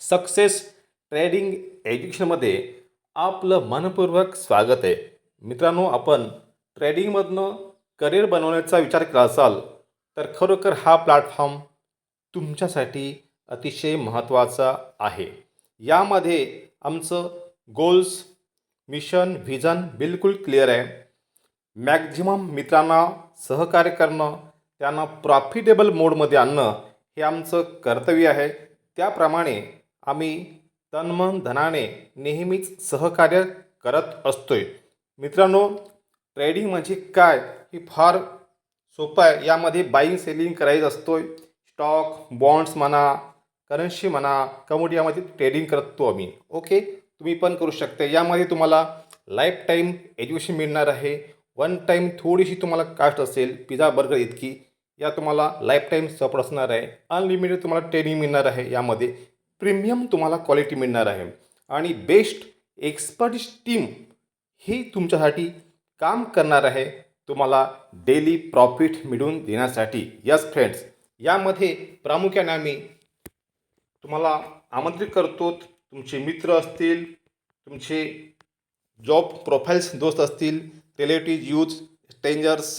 Success trading एज्युकेशनमध्ये आपलं मनपूर्वक स्वागत आहे. मित्रांनो, आपण ट्रेडिंगमधनं करिअर बनवण्याचा विचार केला असाल तर खरोखर हा प्लॅटफॉर्म तुमच्यासाठी अतिशय महत्त्वाचा आहे. यामध्ये आमचं गोल्स, मिशन, व्हिजन बिलकुल क्लिअर आहे. मॅक्झिमम मित्रांना सहकार्य करणं, त्यांना प्रॉफिटेबल मोडमध्ये आणणं हे आमचं कर्तव्य आहे. त्याप्रमाणे आम्ही तनमन धनाने नेहमीच सहकार्य करत असतोय. मित्रांनो, ट्रेडिंग म्हणजे काय ही फार सोपं आहे. यामध्ये बाईंग सेलिंग करायचं असतोय. स्टॉक, बॉन्ड्स म्हणा, करन्सी म्हणा, कमोडिटी यामध्ये ट्रेडिंग करतो आम्ही. ओके, तुम्ही पण करू शकता. यामध्ये तुम्हाला लाईफ टाईम एज्युकेशन मिळणार आहे. वन टाईम थोडीशी तुम्हाला कास्ट असेल, पिझ्झा बर्गर इतकी. या तुम्हाला लाईफ टाईम सपोर्ट असणार आहे. अनलिमिटेड तुम्हाला ट्रेनिंग मिळणार आहे. यामध्ये प्रीमियम तुम्हाला क्वालिटी मिळणार आहे आणि बेस्ट एक्सपर्ट टीम ही तुमच्यासाठी काम करणार आहे, तुम्हाला डेली प्रॉफिट मिळवून देण्यासाठी. यस फ्रेंड्स, यामध्ये प्रामुख्याने आम्ही तुम्हाला आमंत्रित करतो. तुमचे मित्र असतील, तुमचे जॉब प्रोफाईल्स दोस्त असतील, relative, youth, strangers,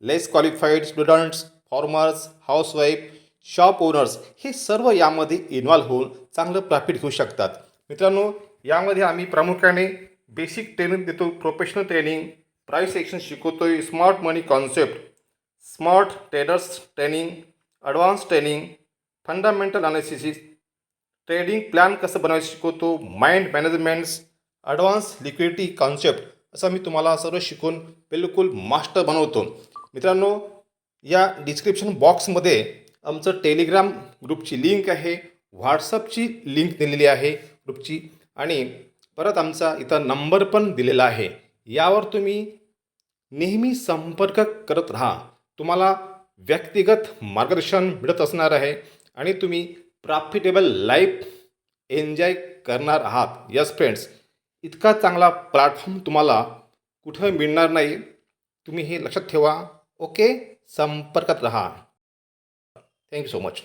less qualified students, farmers, housewife, shop owners हे सर्व यामध्ये इन्व्हॉल्व होऊन चांगलं प्रॉफिट घेऊ शकतात. मित्रांनो, यामध्ये आम्ही प्रामुख्याने बेसिक ट्रेनिंग देतो, प्रोफेशनल ट्रेनिंग, प्राईस एक्शन शिकवतोय, smart money concept, smart traders training, advance training, fundamental analysis, trading plan कसं बनवायचं शिकवतो, mind managements, advance liquidity concept असं मी तुम्हाला सर्व शिकून बिलकुल मास्टर बनवतो. मित्रांनो, या डिस्क्रिप्शन बॉक्समध्ये आमचं टेलिग्राम ग्रुपची लिंक आहे, व्हॉट्सअपची लिंक दिलेली आहे ग्रुपची, आणि परत आमचा इथं नंबर पण दिलेला आहे. यावर तुम्ही नेहमी संपर्क करत राहा. तुम्हाला व्यक्तिगत मार्गदर्शन मिळत असणार आहे आणि तुम्ही प्रॉफिटेबल लाईफ एन्जॉय करणार आहात. यस फ्रेंड्स, इतका चांगला प्लॅटफॉर्म तुम्हाला कुठं मिळणार नाही. तुम्ही हे लक्षात ठेवा. ओके, संपर्कात राहा. Thank you so much.